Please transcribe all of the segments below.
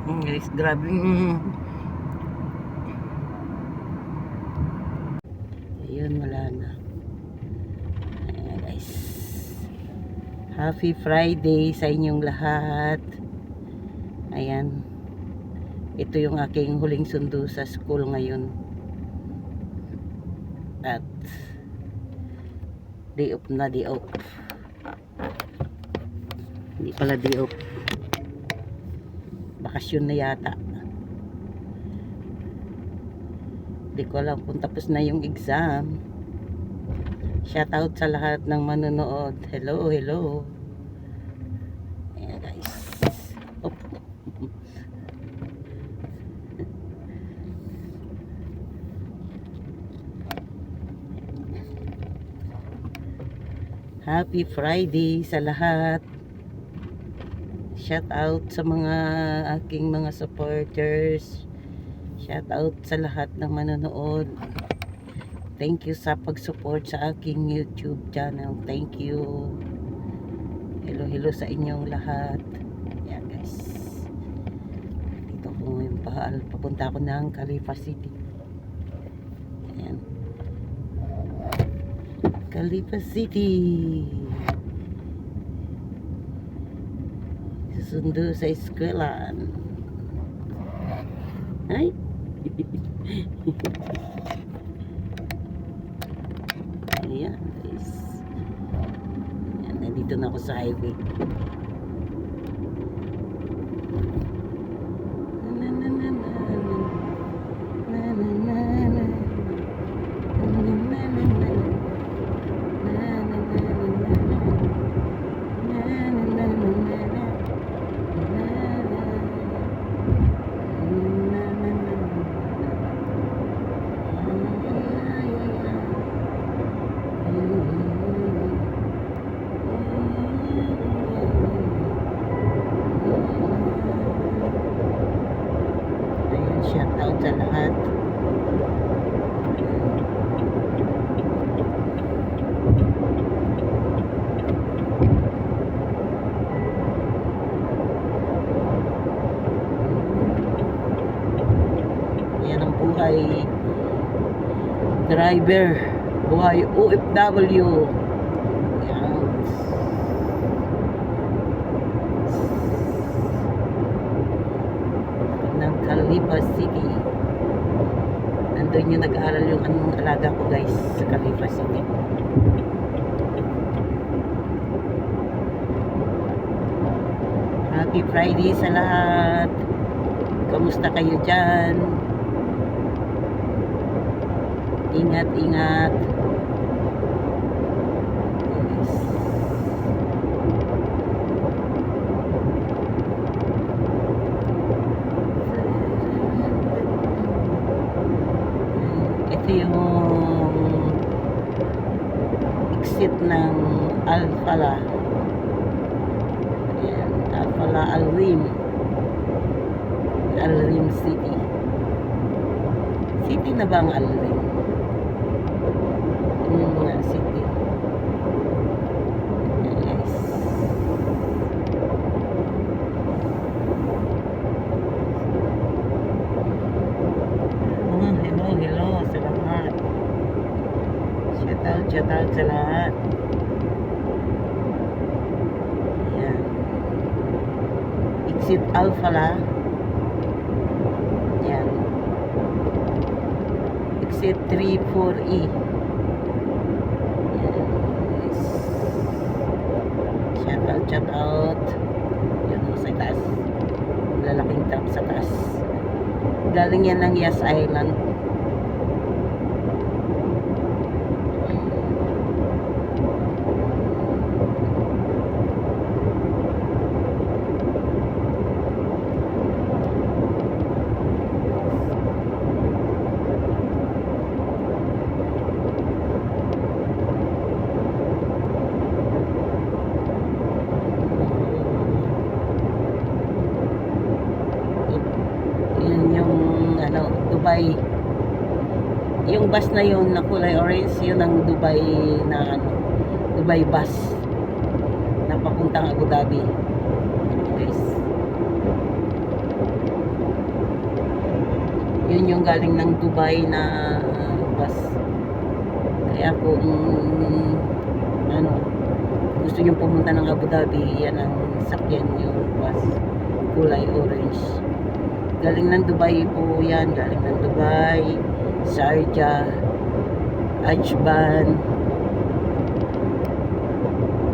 Guys, grabe. Ayun, wala na. Ayan guys. Happy Friday sa inyong lahat. Ayan. Ito yung aking huling sundo sa school ngayon. At day off na, day off. Hindi pala day off. Bakasyon na yata. Hindi ko alam kung tapos na yung exam. Shout out sa lahat ng manonood. Hello, hello. Ayan guys. Op. Happy Friday sa lahat. Shout out sa mga aking mga supporters. Shout out sa lahat ng manonood. Thank you sa pag-support sa aking YouTube channel. Thank you. Hello, hello sa inyong lahat. Ayan guys. Dito ko ngayon papunta ako ng Khalifa City. Ayan. Khalifa City. Susundo sa eskwelahan. Ay. Ayan guys. Ayan, nandito na ako sa highway. Shout out sa lahat. Yan ang buhay driver, buhay OFW. Yan. Ng Khalifa City. Nandun yung nag-aaral yung anong alaga ko guys sa Khalifa City. Happy Friday sa lahat. Kamusta kayo dyan? Ingat, ingat. Yes. Ito yung exit ng Al-Falah. Ayan, Al-Falah, Al-Rim City. City na ba ang Al-Rim? City. Yes. Hello, hello sa lahat. Shout out sa lahat. Ayan. Exit Al-Falah. Ayan. Exit 34E. Yes. Shout out. Yan o sa taas. Lalaking truck sa taas. Galing yan ng Yas Island. Dubai. Yung bus na yun na kulay orange, yun ang Dubai na Dubai bus na papuntang Abu Dhabi. Guys. Yun yung galing ng Dubai na bus. Kaya kung ano, gusto nyo pumunta ng Abu Dhabi, yan ang sakyan yung bus. Kulay orange. Galing ng Dubai po yan. Galing ng Dubai, Sharjah,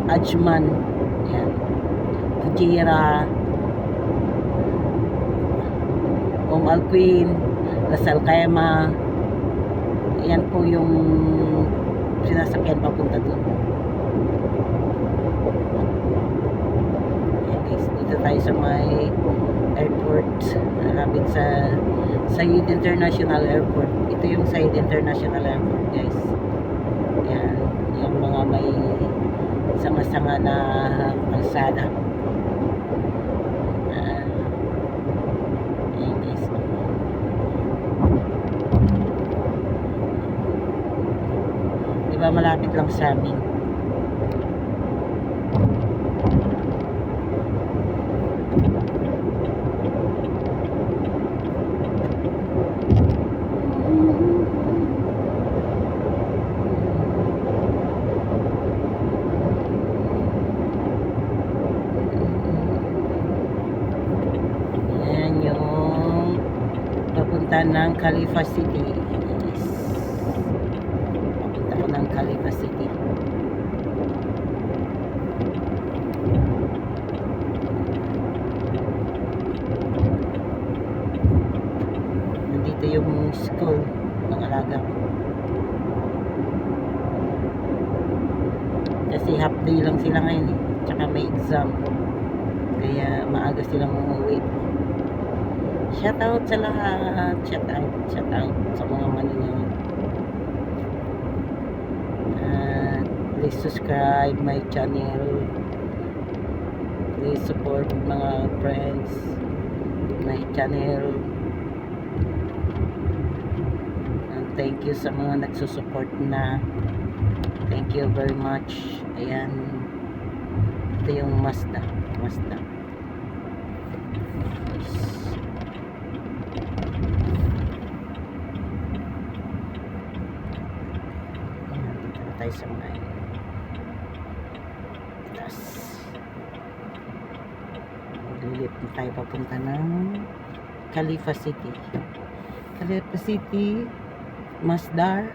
Ajman, yan, Fujairah, Al Queen, Ras Al Khaimah. Yan po yung sinasakyan papunta dun. Ayan guys, dito tayo sa may airport, malapit sa Said International Airport. Ito yung Said International Airport guys. Yan, yung mga may sanga-sanga na kalsada. Ayan guys. Diba malapit lang sa amin. Papunta ng Khalifa City. Yes. Papunta ko ng Khalifa City. Nandito yung school ng alaga ko. Kasi half day lang sila ngayon eh. Tsaka may exam. Kaya maaga silang umuwi. Shout out sa lahat. Shout out sa mga manonood. Please subscribe my channel. Please support mga friends my channel. And thank you sa mga nagsusupport na. Thank you very much. Ayan. Ito yung Mazda. Tayo sa mga taas. Maglilip na tayo papunta ng Khalifa City. Khalifa City, Masdar.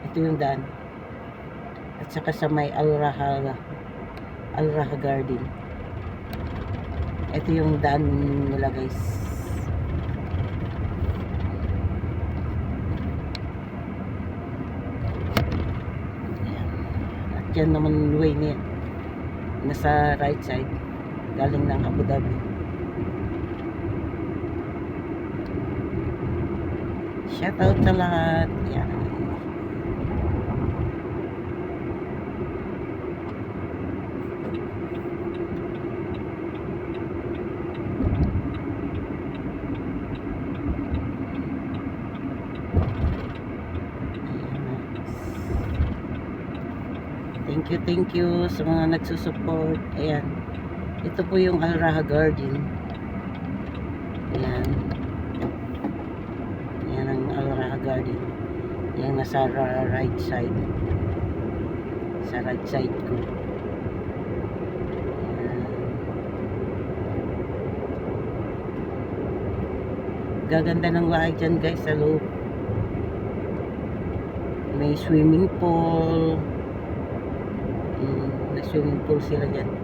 Ito yung daan. At saka sa may Al-Raha Garden. Ito yung daan nila guys. Yan naman way niya. Nasa right side. Galing ng Abu Dhabi. Shout out sa lahat. Yan. Thank you sa mga nagsusupport. Ayan. Ito po yung Al-Raha Garden. Ayan. Ayan ang Al-Raha Garden. Ayan nasa right side. Sa right side ko. Ayan. Gaganda ng bahay dyan guys sa loob. May swimming pool. Na swimming pool sila dyan. Ayan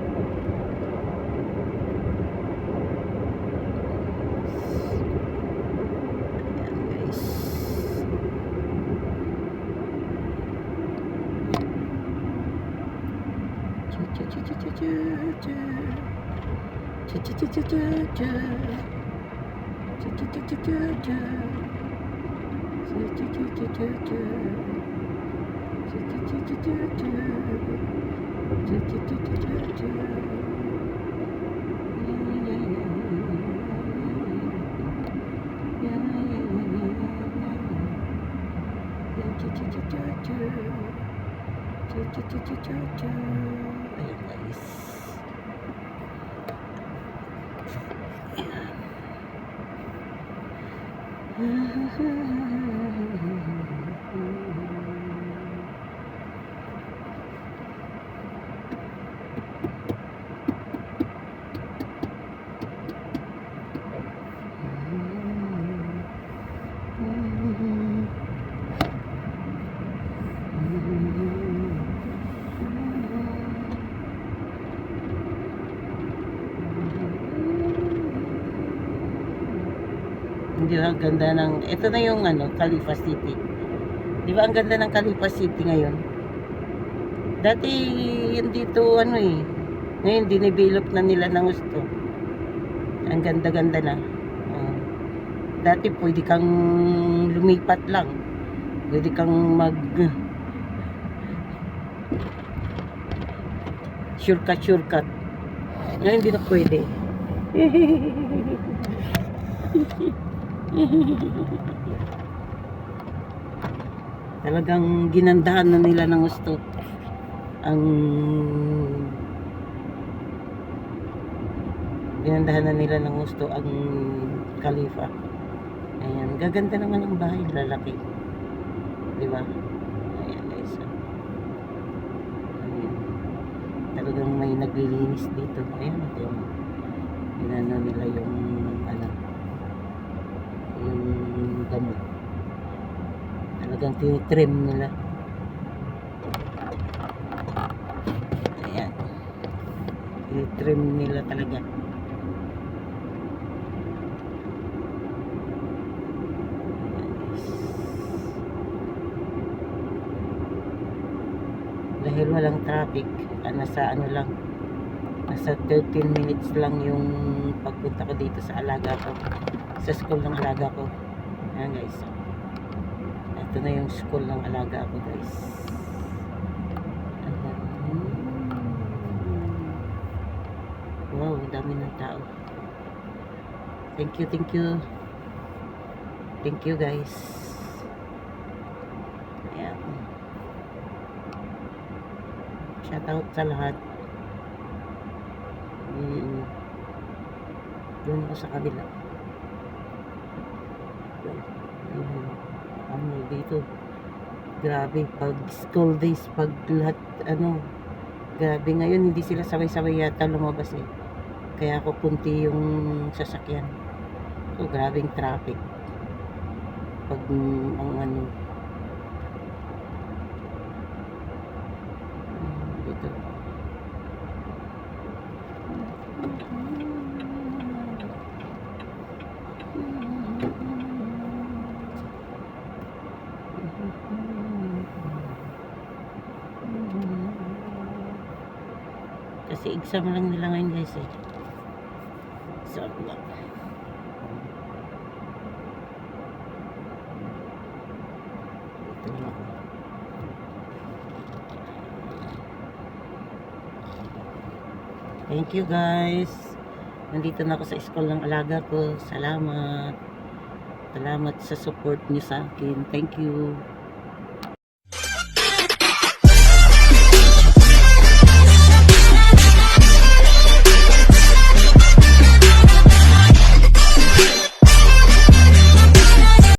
guys. Ayan guys. Hindi ba ang ganda ng, ito na yung Khalifa City. Di ba ang ganda ng Khalifa City ngayon? Dati yun dito ngayon dinevelop na nila ng gusto. Ang ganda-ganda na. Dati pwede kang lumipat lang. Pwede kang shortcut. Ngayon hindi na pwede. Talagang ginandahan na nila ng gusto ang Khalifa. Ayan, gaganda naman ang bahay, lalaki. Di ba? Ayan guys. Ayan. Talagang may naglilinis dito. Ayan, ito. Inano nila yung yung gamot. Talagang tinitrim nila. Ayan. Tinitrim nila talaga. Dahil walang traffic, nasa nasa 13 minutes lang yung pagpunta ko dito sa alaga ko, sa school ng alaga ko. Ayan guys, ito na yung school ng alaga ko guys. Wow, dami ng tao. Thank you guys. Ayan, shout out sa lahat. Doon ako sa kabila. Dito grabe pag school days, pag lahat grabe ngayon hindi sila sabay-sabay yata lumabas kaya ako kunti yung sasakyan, so grabing traffic pag ang dito. Kasi exam lang nila ngayon guys so lang. Ito lang. Thank you guys. Nandito na ako sa school ng alaga ko. Salamat sa support niyo sa akin. Thank you.